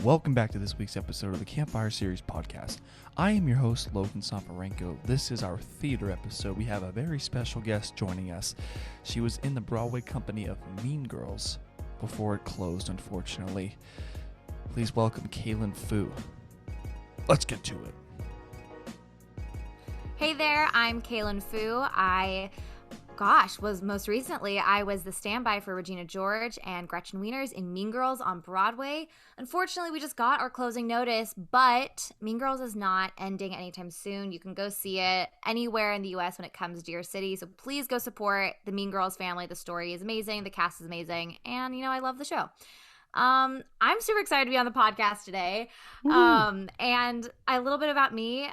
Welcome back to this week's episode of the Campfire Series podcast. I am your host, Logan Soforenko. This is our theater episode. We have a very special guest joining us. She was in the Broadway company of Mean Girls before it closed, unfortunately. Please welcome Cailen Fu. Let's get to it. Hey there, I'm Cailen Fu. Most recently, I was the standby for Regina George and Gretchen Wieners in Mean Girls on Broadway. Unfortunately, we just got our closing notice, but Mean Girls is not ending anytime soon. You can go see it anywhere in the U.S. when it comes to your city, so please go support the Mean Girls family. The story is amazing, the cast is amazing, and, I love the show. I'm super excited to be on the podcast today. And a little bit about me,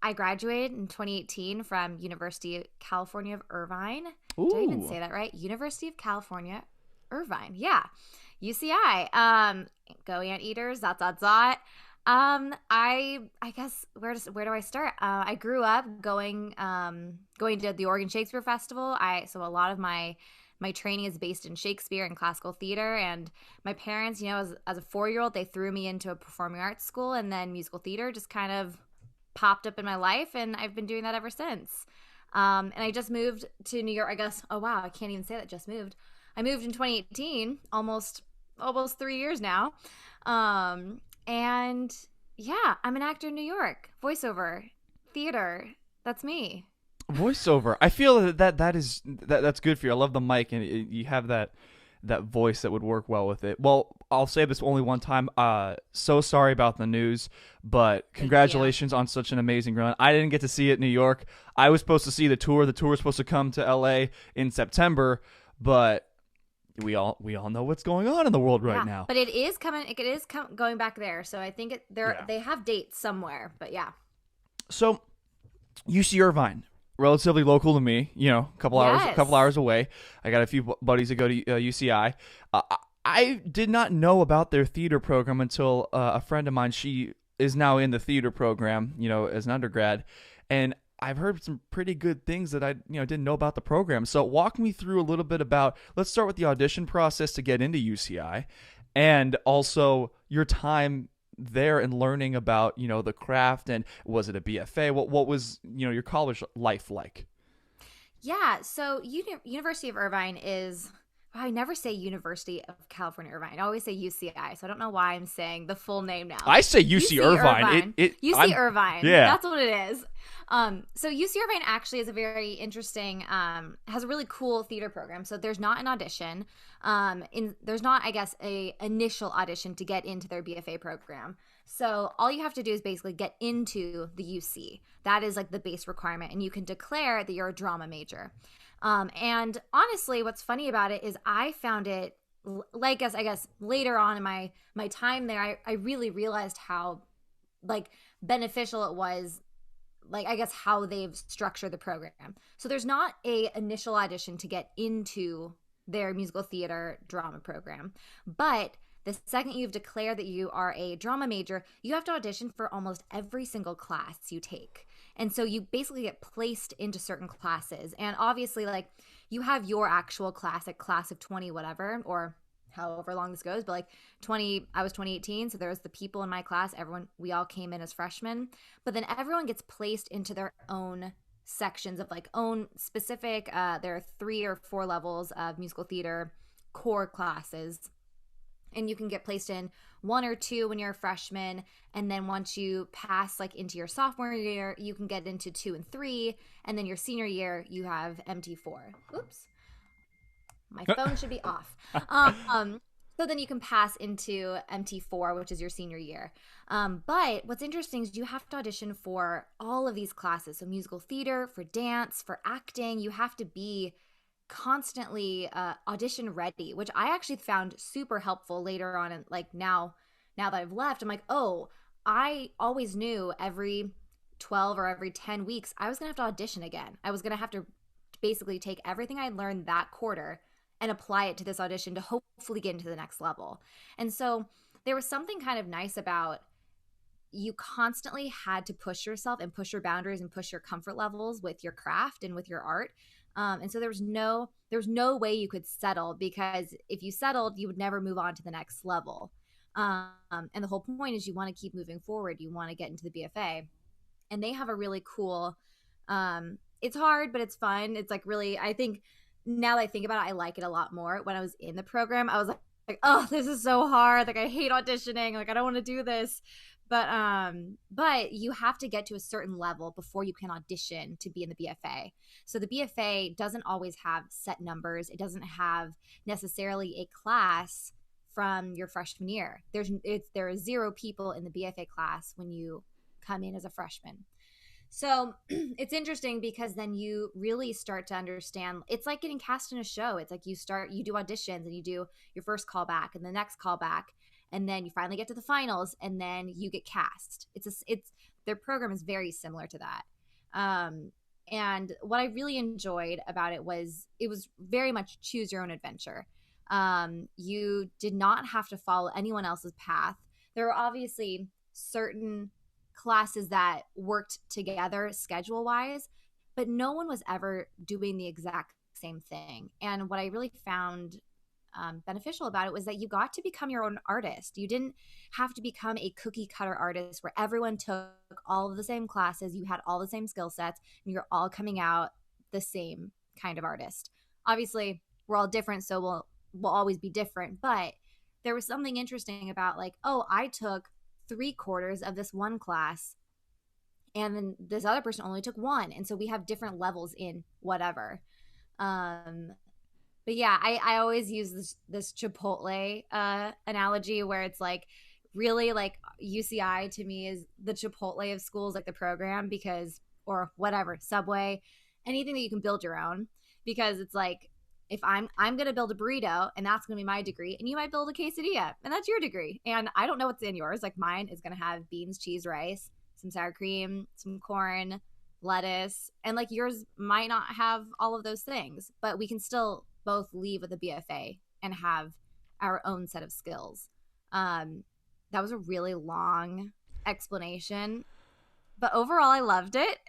I graduated in 2018 from University of California of Irvine. Ooh. Did I even say that right? University of California, Irvine. Yeah. UCI. Go Anteaters. .. I guess where do I start? I grew up going to the Oregon Shakespeare Festival. So a lot of my training is based in Shakespeare and classical theater, and my parents, as a 4-year-old, they threw me into a performing arts school, and then musical theater just kind of popped up in my life, and I've been doing that ever since. And I just moved to New York, I guess. Oh wow, I can't even say that, just moved. I moved in 2018, almost 3 years now. And yeah, I'm an actor in New York. Voiceover, theater, that's me. Voiceover. I feel that's good for you. I love the mic, and you have that voice that would work well with it. Well, I'll say this only one time. So sorry about the news, but congratulations on such an amazing run. I didn't get to see it in New York. I was supposed to see the tour. The tour was supposed to come to LA in September, but we all know what's going on in the world right now. But it is coming. It is going back there. So I think they have dates somewhere. But yeah. So UC Irvine. Relatively local to me, a couple hours away. I got a few buddies that go to UCI. I did not know about their theater program until a friend of mine, she is now in the theater program, as an undergrad. And I've heard some pretty good things that I, didn't know about the program. So walk me through a little bit about, let's start with the audition process to get into UCI, and also your time there and learning about, the craft, and was it a BFA? What was, your college life like? Yeah. So University of Irvine is, I never say University of California Irvine. I always say UCI. So I don't know why I'm saying the full name now. I say UC Irvine. UC Irvine. Yeah. That's what it is. So UC Irvine actually is a very interesting, has a really cool theater program. So there's not an audition. There's not, I guess, a initial audition to get into their BFA program. So all you have to do is basically get into the UC. That is like the base requirement. And you can declare that you're a drama major. And honestly, what's funny about it is I found it, I guess later on in my time there, I really realized how beneficial it was, I guess how they've structured the program. So there's not a initial audition to get into their musical theater drama program, but the second you've declared that you are a drama major, you have to audition for almost every single class you take. And so you basically get placed into certain classes. And obviously, you have your actual class, class of 20, whatever, or however long this goes. But I was 2018, so there's the people in my class. We all came in as freshmen. But then everyone gets placed into their own sections of own specific, there are 3 or 4 levels of musical theater core classes. And you can get placed in 1 or 2 when you're a freshman. And then once you pass into your sophomore year, you can get into 2 and 3. And then your senior year, you have MT4. Oops. My phone should be off. So then you can pass into MT4, which is your senior year. But what's interesting is you have to audition for all of these classes. So musical theater, for dance, for acting. You have to be constantly audition ready, which I actually found super helpful later on. And now that I've left, I'm oh, I always knew every 12 or every 10 weeks I was gonna have to audition again. I was gonna have to basically take everything I learned that quarter and apply it to this audition to hopefully get into the next level. And so there was something kind of nice about, you constantly had to push yourself and push your boundaries and push your comfort levels with your craft and with your art. And so there was no way you could settle, because if you settled, you would never move on to the next level. And the whole point is you want to keep moving forward. You want to get into the BFA. And they have a really cool, it's hard, but it's fun. It's like really, I think now that I think about it, I like it a lot more. When I was in the program, I was like, oh, this is so hard. Like I hate auditioning. Like I don't want to do this. But you have to get to a certain level before you can audition to be in the BFA. So the BFA doesn't always have set numbers. It doesn't have necessarily a class from your freshman year. There are 0 people in the BFA class when you come in as a freshman. So it's interesting because then you really start to understand. It's like getting cast in a show. It's like you do auditions and you do your first callback and the next callback, and then you finally get to the finals and then you get cast. Their program is very similar to that. And what I really enjoyed about it was very much choose your own adventure. You did not have to follow anyone else's path. There were obviously certain classes that worked together schedule wise, but no one was ever doing the exact same thing. And what I really found beneficial about it was that you got to become your own artist. You didn't have to become a cookie cutter artist where everyone took all of the same classes, you had all the same skill sets, and you're all coming out the same kind of artist. Obviously, we're all different, so we'll always be different. But there was something interesting about like, oh, I took 3/4 of this one class and then this other person only took 1, and so we have different levels in whatever. But yeah, I always use this Chipotle analogy where it's like really like UCI to me is the Chipotle of schools, like the program, because or whatever, Subway, anything that you can build your own, because it's like if I'm going to build a burrito and that's going to be my degree, and you might build a quesadilla and that's your degree. And I don't know what's in yours. Like mine is going to have beans, cheese, rice, some sour cream, some corn, lettuce. And like yours might not have all of those things, but we can still both leave with a BFA and have our own set of skills. That was a really long explanation, but overall I loved it.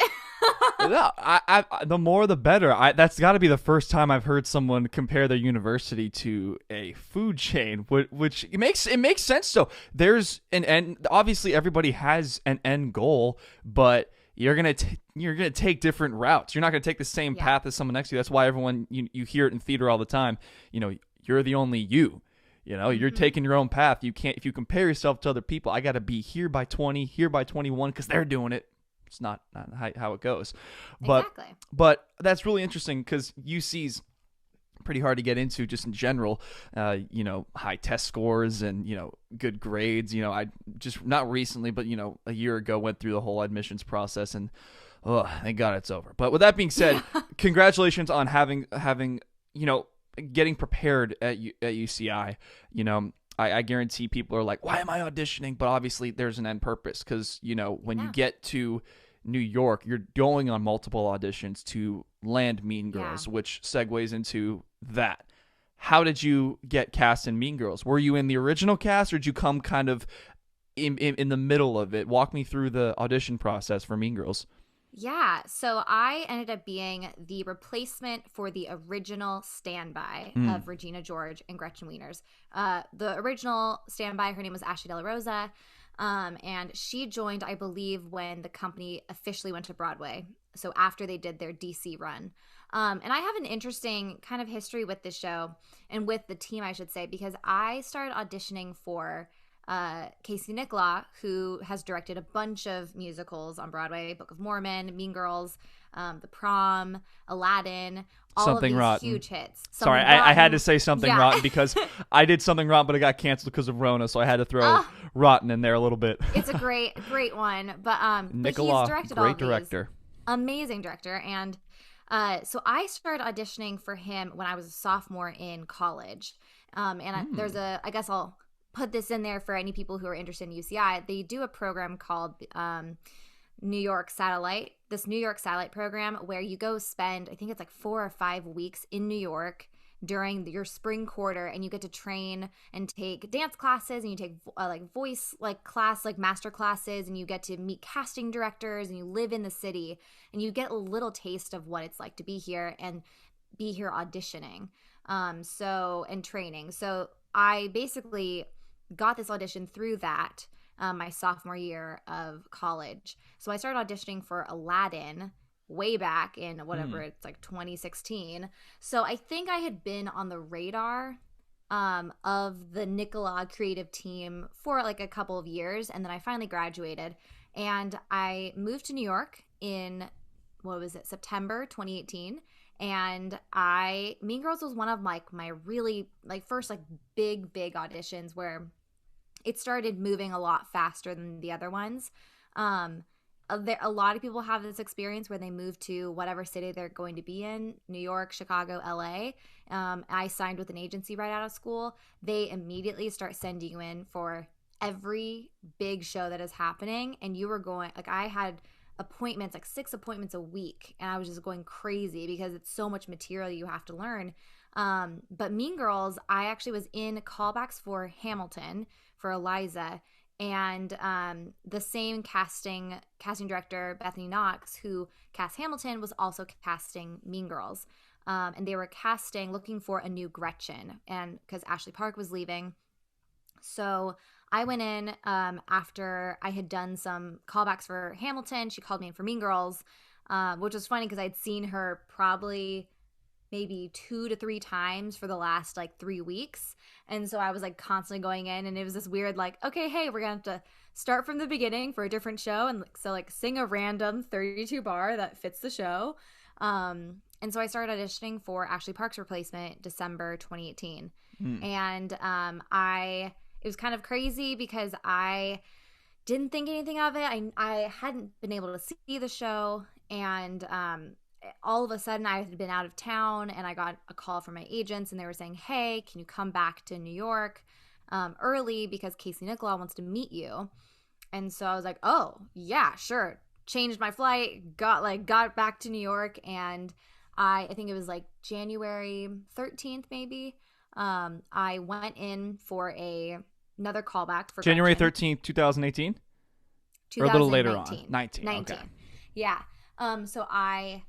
No, I the more the better. That's got to be the first time I've heard someone compare their university to a food chain, which it makes sense. So there's an end. Obviously, everybody has an end goal, but you're gonna take different routes. You're not gonna take the same path as someone next to you. That's why everyone you hear it in theater all the time. You know, you're the only you. You know, you're taking your own path. You can't, if you compare yourself to other people, I got to be here by 20, here by 21 because they're doing it. It's not how it goes. But that's really interesting because UC's pretty hard to get into just in general. You know, high test scores and, you know, good grades. You know, I just not recently, but, you know, a year ago went through the whole admissions process and, oh, thank God it's over. But with that being said, congratulations on having, you know, getting prepared at UCI. You know, I guarantee people are like, why am I auditioning? But obviously there's an end purpose because, you know, when you get to New York, you're going on multiple auditions to land Mean Girls, which segues into that. How did you get cast in Mean Girls? Were you in the original cast or did you come kind of in the middle of it? Walk me through the audition process for Mean Girls. Yeah, so I ended up being the replacement for the original standby of Regina George and Gretchen Wieners. The original standby, her name was Ashley De La Rosa, and she joined, I believe, when the company officially went to Broadway, so after they did their DC run. And I have an interesting kind of history with this show, and with the team, I should say, because I started auditioning for Casey Nicholaw, who has directed a bunch of musicals on Broadway, Book of Mormon, Mean Girls, The Prom, Aladdin, all Something of these Rotten. huge hits. Sorry, I had to say Something Rotten because I did Something Rotten, but it got canceled because of Rona, so I had to throw Rotten in there a little bit. It's a great one, but Nicholaw, he's directed great all director. These. Amazing director, and so I started auditioning for him when I was a sophomore in college, there's I guess I'll put this in there for any people who are interested in UCI. They do a program called New York Satellite, this New York Satellite program where you go spend, I think it's like 4 or 5 weeks in New York during your spring quarter, and you get to train and take dance classes, and you take like voice like class, like master classes, and you get to meet casting directors, and you live in the city, and you get a little taste of what it's like to be here and be here auditioning and training. So I basically got this audition through that my sophomore year of college. So I started auditioning for Aladdin way back in whatever it's like 2016. So I think I had been on the radar of the Nicola creative team for like a couple of years, and then I finally graduated and I moved to New York in September 2018. And Mean Girls was one of my really like first like big auditions where it started moving a lot faster than the other ones. A lot of people have this experience where they move to whatever city they're going to be in, New York, Chicago, LA. I signed with an agency right out of school. They immediately start sending you in for every big show that is happening. And you were going, like I had appointments, like 6 appointments a week. And I was just going crazy because it's so much material you have to learn. But Mean Girls, I actually was in callbacks for Hamilton for Eliza. And the same casting director, Bethany Knox, who cast Hamilton, was also casting Mean Girls. And they were looking for a new Gretchen, and because Ashley Park was leaving. So I went in after I had done some callbacks for Hamilton. She called me in for Mean Girls, which was funny because I'd seen her probably maybe 2 to 3 times for the last like 3 weeks. And so I was like constantly going in, and it was this weird like, okay, hey, we're going to have to start from the beginning for a different show. And so like sing a random 32 bar that fits the show. And so I started auditioning for Ashley Park's replacement December 2018. And it was kind of crazy because I didn't think anything of it. I hadn't been able to see the show, and all of a sudden I had been out of town, and I got a call from my agents, and they were saying, hey, can you come back to New York early because Casey Nicola wants to meet you. And so I was like, oh yeah, sure. Changed my flight, got back to New York, and I think it was like January 13th maybe. I went in for another callback for January 13th, 2018? Or a little later on? 19. Okay. Yeah. So I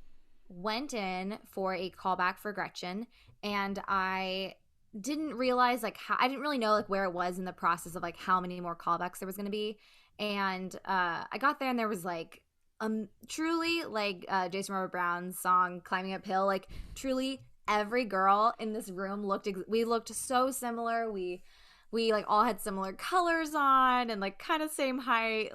went in for a callback for Gretchen, and I didn't realize I didn't really know like where it was in the process of like how many more callbacks there was going to be. And I got there, and there was like truly like Jason Robert Brown's song Climbing Uphill, like truly every girl in this room we looked so similar. We like all had similar colors on and like kind of same height,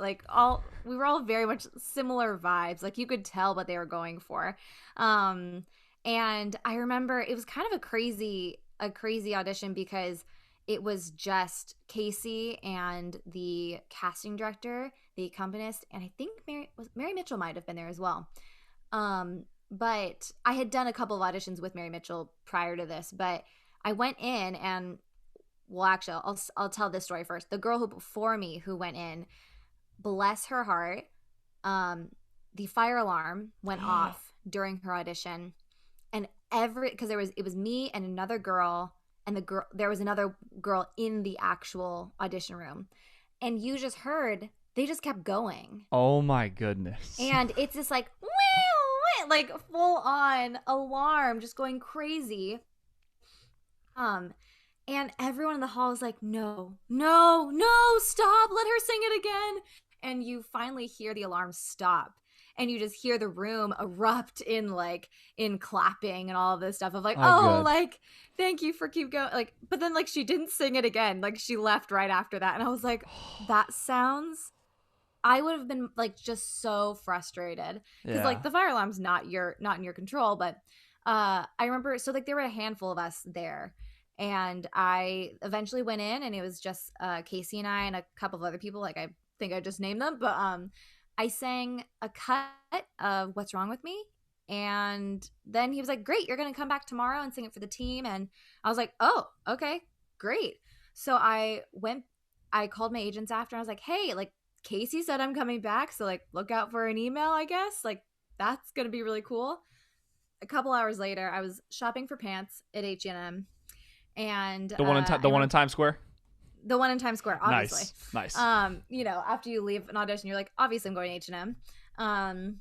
we were all very much similar vibes. Like you could tell what they were going for. And I remember it was kind of a crazy audition because it was just Casey and the casting director, the accompanist, and I think Mary Mitchell might have been there as well. But I had done a couple of auditions with Mary Mitchell prior to this, but I went in and, well, actually, I'll tell this story first. The girl before me who went in, bless her heart, the fire alarm went off during her audition, and because it was me and another girl, and there was another girl in the actual audition room, and you just heard they just kept going. Oh my goodness! And it's this like like full on alarm just going crazy. And everyone in the hall is like, no, stop, let her sing it again. And you finally hear the alarm stop, and you just hear the room erupt in clapping and all of this stuff of like, like, thank you for keep going. Like, but then like she didn't sing it again. Like she left right after that. And I was like, I would have been like just so frustrated because like the fire alarm's not in your control. But I remember, so like there were a handful of us there. And I eventually went in, and it was just Casey and I and a couple of other people. Like I think I just named them, but I sang a cut of "What's Wrong with Me," and then he was like, "Great, you're gonna come back tomorrow and sing it for the team." And I was like, "Oh, okay, great." So I called my agents after, and I was like, "Hey, like Casey said I'm coming back, so like look out for an email, I guess. Like that's gonna be really cool." A couple hours later, I was shopping for pants at H&M. And the one in Times Square. The one in Times Square, obviously. Nice. After you leave an audition, you're like, obviously I'm going to H&M. And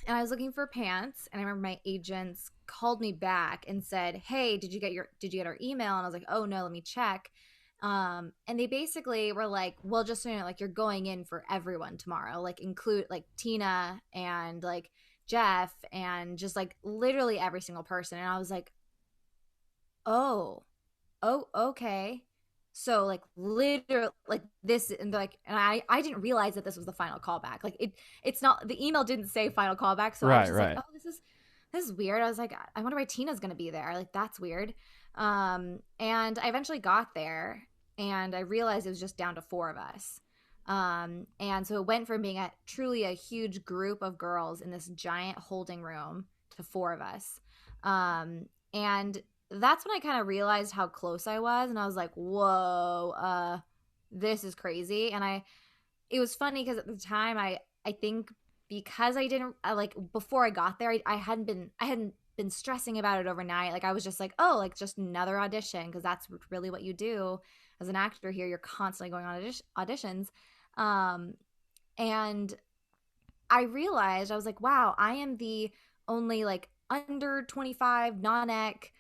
I was looking for pants, and I remember my agents called me back and said, "Hey, did you get our email?" And I was like, "Oh no, let me check." And they basically were like, well, just so you know, like, you're going in for everyone tomorrow, like, include like Tina and like Jeff and just like literally every single person. And I was like, oh, okay. So like literally like this and like and I didn't realize that this was the final callback. Like it's not, the email didn't say final callback, so I was Right, just like, right. oh, this is weird. I was like, I wonder why Tina's gonna be there. Like, that's weird. And I eventually got there and I realized it was just down to four of us. And so it went from being a truly a huge group of girls in this giant holding room to four of us. And that's when I kind of realized how close I was, and I was like, whoa, this is crazy. And it was funny because at the time I think because I didn't like before I got there, I hadn't been stressing about it overnight. Like, I was just like, oh, like just another audition, because that's really what you do as an actor here. You're constantly going on auditions. um and I realized, I was like, wow, I am the only like under 25 non-ec,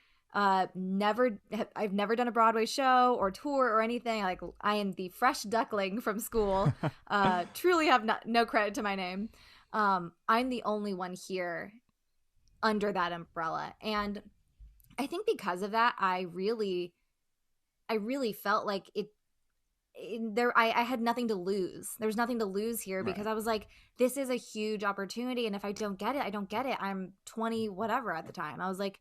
never, I've never done a Broadway show or tour or anything. Like, I am the fresh duckling from school. Truly have no credit to my name. I'm the only one here under that umbrella. And I think because of that, I really felt like I had nothing to lose. There was nothing to lose here, because Right. I was like, this is a huge opportunity, and if I don't get it, I don't get it. I'm 20 whatever at the time. I was like,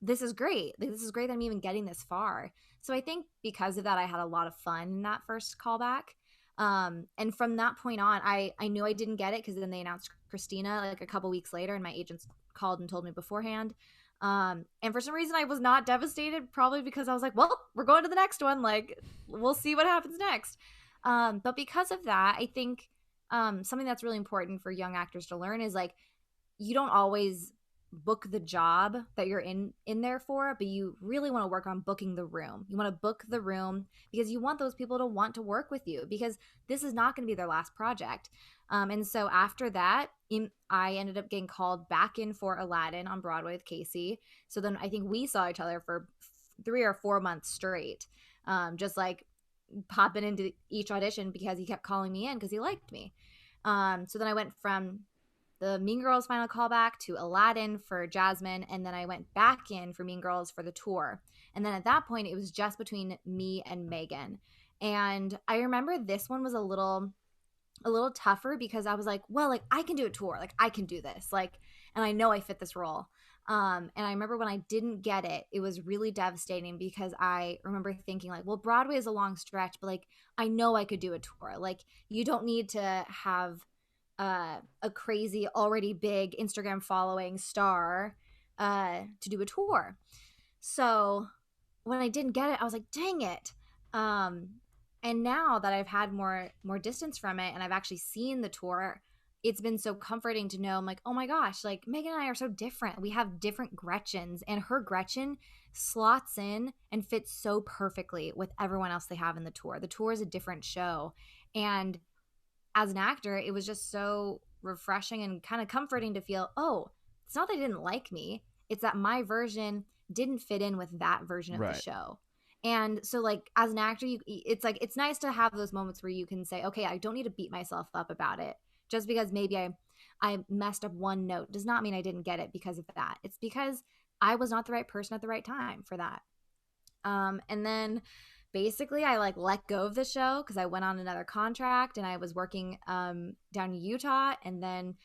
this is great. Like, this is great that I'm even getting this far. So I think because of that, I had a lot of fun in that first callback. And from that point on, I knew I didn't get it, because then they announced Christina like a couple weeks later, and my agents called and told me beforehand. And for some reason, I was not devastated, probably because I was like, well, we're going to the next one. Like, we'll see what happens next. But because of that, I think something that's really important for young actors to learn is like, you don't always book the job that you're in there for, but you really want to work on booking the room. You want to book the room because you want those people to want to work with you, because this is not going to be their last project. And so after that, I ended up getting called back in for Aladdin on Broadway with Casey. So then I think we saw each other for 3 or 4 months straight, just like popping into each audition because he kept calling me in because he liked me. So then I went from the Mean Girls final callback to Aladdin for Jasmine, and then I went back in for Mean Girls for the tour. And then at that point, it was just between me and Megan. And I remember this one was a little tougher, because I was like, well, like, I can do a tour, like, I can do this, like, and I know I fit this role. And I remember when I didn't get it, it was really devastating, because I remember thinking like, well, Broadway is a long stretch, but like, I know I could do a tour. Like, you don't need to have a crazy, already big Instagram following star to do a tour. So when I didn't get it, I was like, dang it. Um, and now that I've had more distance from it, and I've actually seen the tour, it's been so comforting to know, I'm like, oh my gosh, like, Megan and I are so different. We have different Gretchens, and her Gretchen slots in and fits so perfectly with everyone else they have in the tour. The tour is a different show. And as an actor, it was just so refreshing and kind of comforting to feel, oh, it's not that they didn't like me. It's that my version didn't fit in with that version of the Right. show. And so, like, as an actor, it's like, it's nice to have those moments where you can say, okay, I don't need to beat myself up about it. Just because maybe I messed up one note does not mean I didn't get it because of that. It's because I was not the right person at the right time for that. And then basically I like let go of the show because I went on another contract, and I was working down in Utah. And then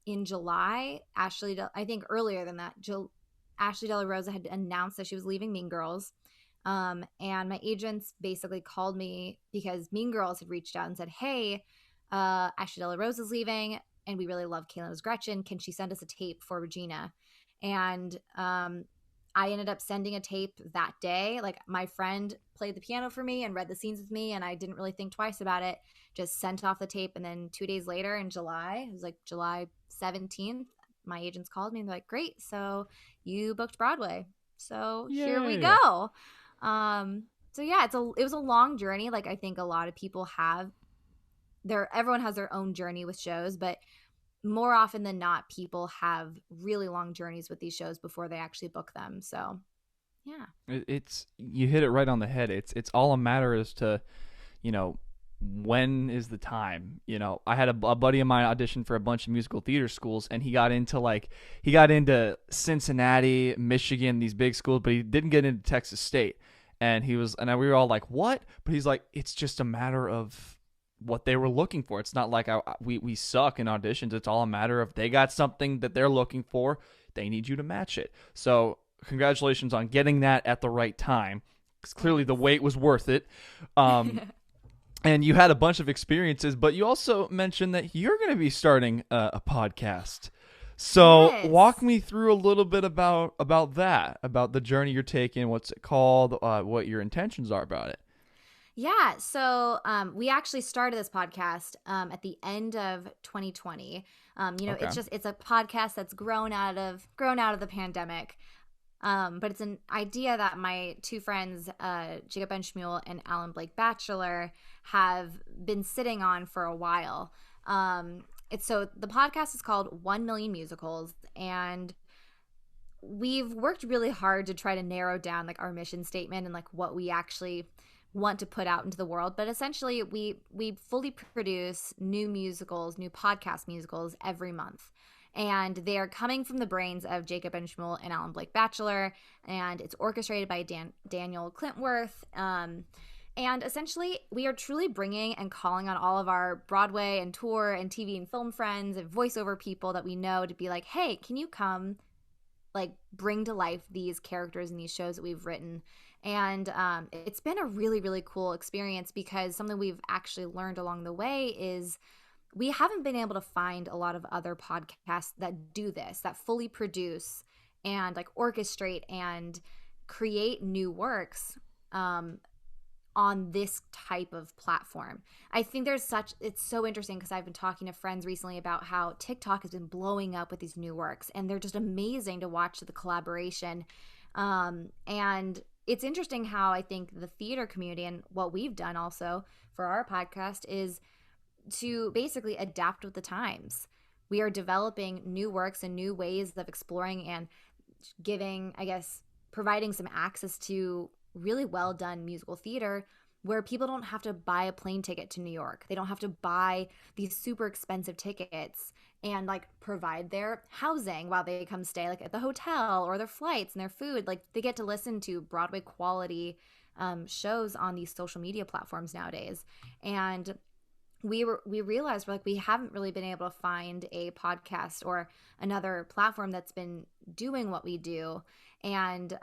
in July, I think earlier than that, Ashley De La Rosa had announced that she was leaving Mean Girls. And my agents basically called me because Mean Girls had reached out and said, hey, Ashley De La Rosa is leaving, and we really love Cailen as Gretchen. Can she send us a tape for Regina? And I ended up sending a tape that day. Like, my friend played the piano for me and read the scenes with me, and I didn't really think twice about it. Just sent off the tape, and then 2 days later in July, it was like July 17th, my agents called me and they're like, "Great, so you booked Broadway. So here we Yay. go." So yeah, it was a long journey. Like, I think a lot of people have everyone has their own journey with shows, but more often than not, people have really long journeys with these shows before they actually book them. So It's you hit it right on the head. It's all a matter as to, you know, when is the time. You know, I had a buddy of mine audition for a bunch of musical theater schools, and he got into Cincinnati, Michigan, these big schools, but he didn't get into Texas State. And we were all like, what? But he's like, it's just a matter of what they were looking for. It's not like we suck in auditions. It's all a matter of they got something that they're looking for. They need you to match it. So congratulations on getting that at the right time, because clearly the wait was worth it. And you had a bunch of experiences, but you also mentioned that you're going to be starting a podcast. So walk me through a little bit about that, about the journey you're taking, what's it called, what your intentions are about it. Yeah, so we actually started this podcast at the end of 2020. It's a podcast that's grown out of the pandemic. But it's an idea that my two friends, Jacob Benchmuel and Alan Blake Batchelor, have been sitting on for a while. So the podcast is called 1 Million Musicals, and we've worked really hard to try to narrow down like our mission statement and like what we actually want to put out into the world. But essentially we fully produce new podcast musicals every month. And they are coming from the brains of Jacob Benchmuel and Alan Blake Batchelor, and it's orchestrated by Daniel Clintworth. And essentially, we are truly bringing and calling on all of our Broadway and tour and TV and film friends and voiceover people that we know to be like, hey, can you come like bring to life these characters in these shows that we've written? And it's been a really, really cool experience, because something we've actually learned along the way is we haven't been able to find a lot of other podcasts that do this, that fully produce and like orchestrate and create new works on this type of platform. I think it's so interesting, because I've been talking to friends recently about how TikTok has been blowing up with these new works, and they're just amazing to watch the collaboration. And it's interesting how I think the theater community, and what we've done also for our podcast, is to basically adapt with the times. We are developing new works and new ways of exploring and providing some access to really well done musical theater, where people don't have to buy a plane ticket to New York. They don't have to buy these super expensive tickets and like provide their housing while they come stay like at the hotel, or their flights and their food. Like they get to listen to Broadway quality shows on these social media platforms nowadays. And we realized we haven't really been able to find a podcast or another platform that's been doing what we do. And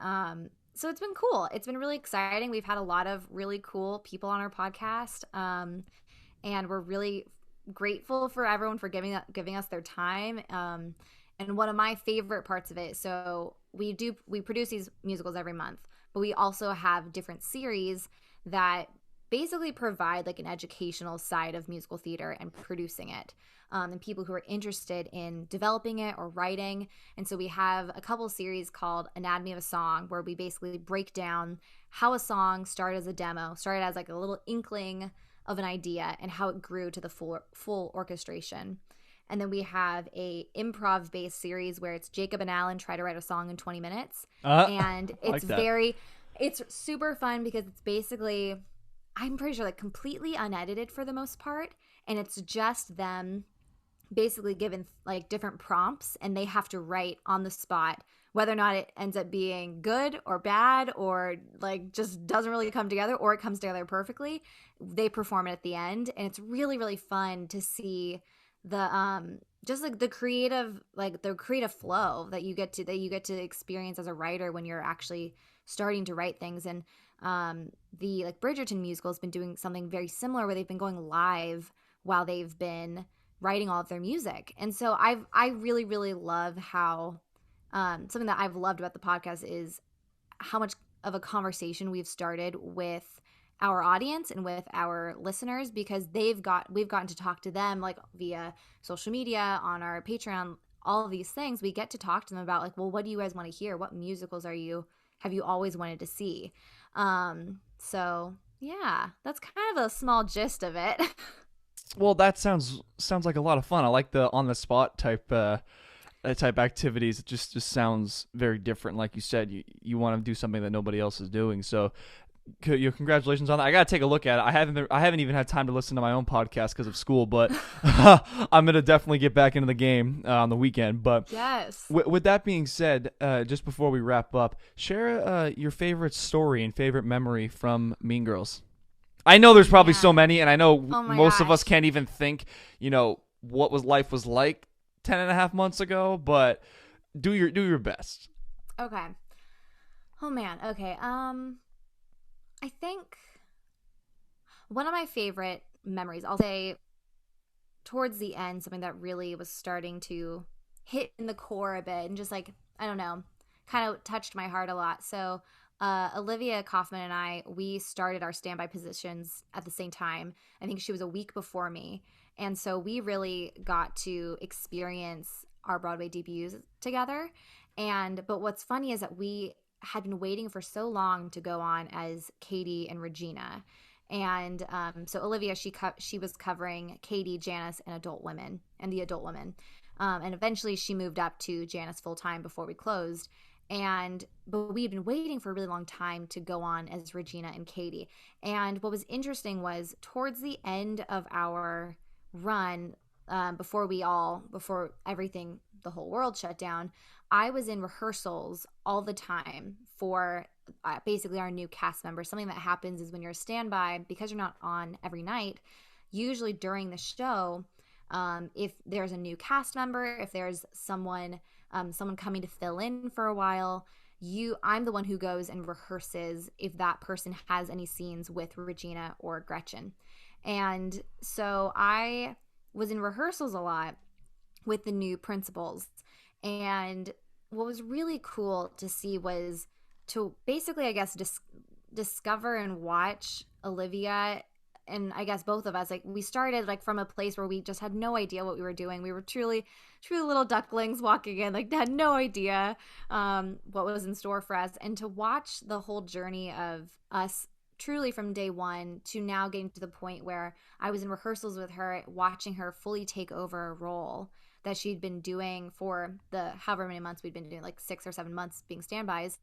so it's been cool. It's been really exciting. We've had a lot of really cool people on our podcast, and we're really grateful for everyone for giving us their time. And one of my favorite parts of it, so we produce these musicals every month, but we also have different series that basically provide like an educational side of musical theater and producing it, and people who are interested in developing it or writing. And so we have a couple series called Anatomy of a Song, where we basically break down how a song started as a demo, started as like a little inkling of an idea, and how it grew to the full orchestration. And then we have a improv based series where it's Jacob and Alan try to write a song in 20 minutes. And it's it's super fun, because it's basically, I'm pretty sure, like completely unedited for the most part, and it's just them basically given like different prompts, and they have to write on the spot whether or not it ends up being good or bad, or like just doesn't really come together, or it comes together perfectly. They perform it at the end, and it's really, really fun to see the just like the creative flow that you get to experience as a writer when you're actually starting to write things. And the like Bridgerton musical has been doing something very similar, where they've been going live while they've been writing all of their music. And so I really, really love how something that I've loved about the podcast is how much of a conversation we've started with our audience and with our listeners, because we've gotten to talk to them like via social media, on our Patreon, all of these things. We get to talk to them about like, well, what do you guys want to hear? What musicals have you always wanted to see? So yeah, that's kind of a small gist of it. Well, that sounds like a lot of fun. I like the on the spot type type activities. It just sounds very different. Like you said, you want to do something that nobody else is doing. So congratulations on that. I gotta take a look at it. I haven't even had time to listen to my own podcast because of school, but I'm gonna definitely get back into the game on the weekend. But yes, with that being said, just before we wrap up, share your favorite story and favorite memory from Mean Girls. I know there's probably so many, and I know most of us can't even think, what life was like 10 and a half months ago, but do your best. Okay. Oh man. Okay. I think one of my favorite memories, I'll say towards the end, something that really was starting to hit in the core a bit and just like, I don't know, kind of touched my heart a lot. So Olivia Kaufman and I, we started our standby positions at the same time. I think she was a week before me. And so we really got to experience our Broadway debuts together. But what's funny is that we had been waiting for so long to go on as Katie and Regina. And so Olivia, she was covering Katie, Janice, and the adult women. And eventually she moved up to Janice full time before we closed. But we had been waiting for a really long time to go on as Regina and Katie. And what was interesting was towards the end of our run, before everything, the whole world shut down, I was in rehearsals all the time for basically our new cast members. Something that happens is when you're a standby, because you're not on every night, usually during the show, if there's a new cast member, if there's someone coming to fill in for a while, I'm the one who goes and rehearses if that person has any scenes with Regina or Gretchen. And so I was in rehearsals a lot with the new principals. And what was really cool to see was to basically, I guess, discover and watch Olivia and I guess both of us, like we started like from a place where we just had no idea what we were doing. We were truly little ducklings walking in, like had no idea what was in store for us. And to watch the whole journey of us truly from day one to now getting to the point where I was in rehearsals with her, watching her fully take over a role that she'd been doing for the however many months we'd been doing, like 6 or 7 months being standbys,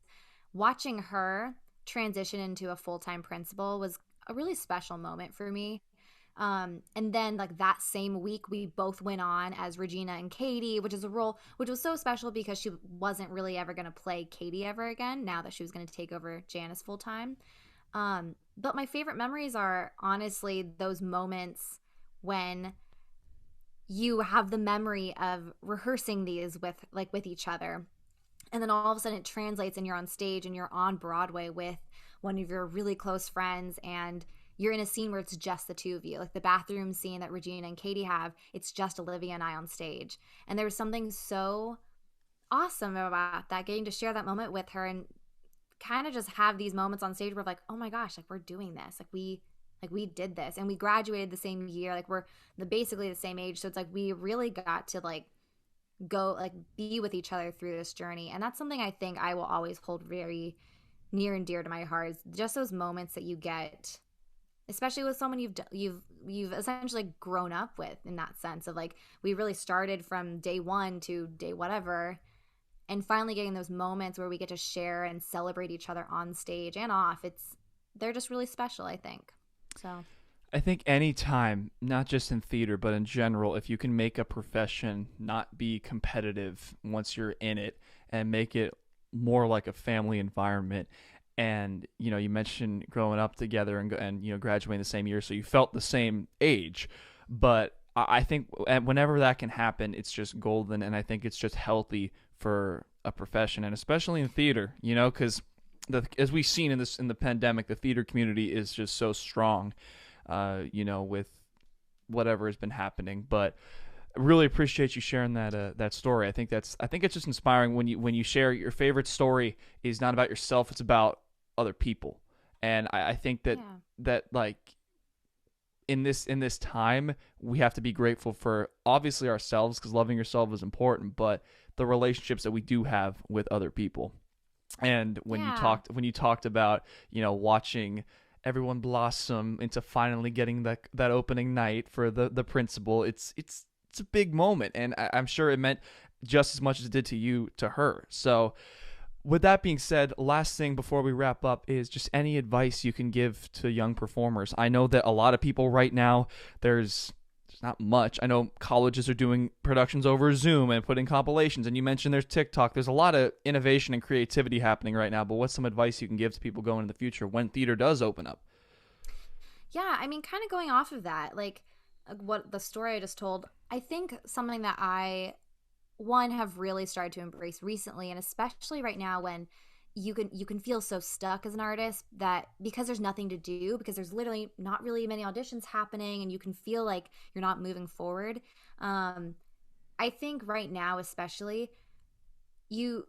watching her transition into a full-time principal was a really special moment for me. And then like that same week, we both went on as Regina and Katie, which is a role which was so special because she wasn't really ever going to play Katie ever again now that she was going to take over Janice full time. But my favorite memories are honestly those moments when you have the memory of rehearsing these with each other. And then all of a sudden it translates and you're on stage and you're on Broadway with one of your really close friends and you're in a scene where it's just the two of you. Like the bathroom scene that Regina and Katie have, it's just Olivia and I on stage. And there was something so awesome about that, getting to share that moment with her and kind of just have these moments on stage where like, oh my gosh, like we're doing this. Like we did this and we graduated the same year. Like we're basically the same age. So it's like we really got to like go like be with each other through this journey. And that's something I think I will always hold very near and dear to my heart, is just those moments that you get, especially with someone you've essentially grown up with, in that sense of like we really started from day one to day whatever, and finally getting those moments where we get to share and celebrate each other on stage and off. They're just really special, I think. So I think any time, not just in theater, but in general, if you can make a profession not be competitive once you're in it and make it more like a family environment. And, you mentioned growing up together and graduating the same year, so you felt the same age. But I think whenever that can happen, it's just golden. And I think it's just healthy for a profession, and especially in theater, because as we've seen in the pandemic, the theater community is just so strong, with whatever has been happening. But I really appreciate you sharing that story. I think it's just inspiring when you share your favorite story is not about yourself, it's about other people. And I think that like in this time, we have to be grateful for obviously ourselves, because loving yourself is important, but the relationships that we do have with other people. And when you talked about, watching everyone blossom into finally getting that opening night for the principal, it's a big moment. And I'm sure it meant just as much as it did to you to her. So with that being said, last thing before we wrap up is just any advice you can give to young performers. I know that a lot of people right now, there's not much. I know colleges are doing productions over Zoom and putting compilations, and you mentioned there's TikTok. There's a lot of innovation and creativity happening right now, but what's some advice you can give to people going in the future when theater does open up? Yeah, I mean, kind of going off of that, like what the story I just told, I think something that I one have really started to embrace recently, and especially right now when you can feel so stuck as an artist that because there's nothing to do, because there's literally not really many auditions happening, and you can feel like you're not moving forward. um I think right now especially, you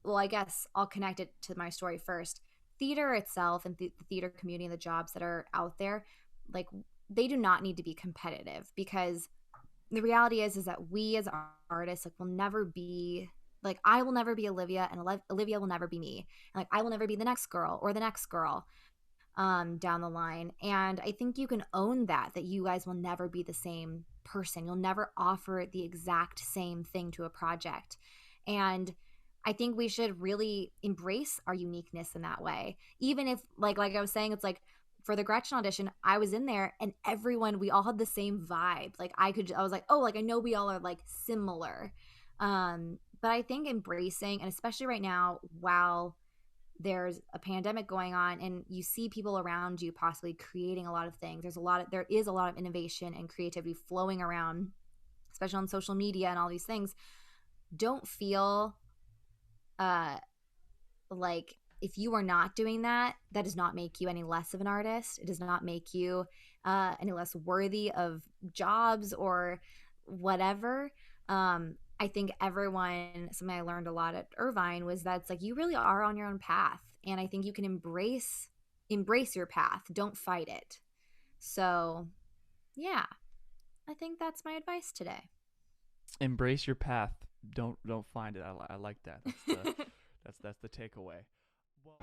well, I guess I'll connect it to my story first. Theater itself and the theater community and the jobs that are out there, like, they do not need to be competitive, because the reality is that we as artists, like, will never be, like, I will never be Olivia, and Olivia will never be me, and like I will never be the next girl or the next girl down the line. And I think you can own that you guys will never be the same person. You'll never offer the exact same thing to a project. And I think we should really embrace our uniqueness in that way. Even if, like I was saying, it's like for the Gretchen audition, I was in there and everyone, we all had the same vibe. Like I was like, oh, like I know we all are like similar. But I think embracing, and especially right now, while there's a pandemic going on and you see people around you possibly creating a lot of things, there is a lot of innovation and creativity flowing around, especially on social media and all these things. Don't feel uh like, if you are not doing that, that does not make you any less of an artist. It does not make you any less worthy of jobs or whatever. I think something I learned a lot at Irvine was that it's like you really are on your own path, and I think you can embrace your path. Don't fight it. So, yeah, I think that's my advice today. Embrace your path. Don't find it. I like that. That's the takeaway. Well,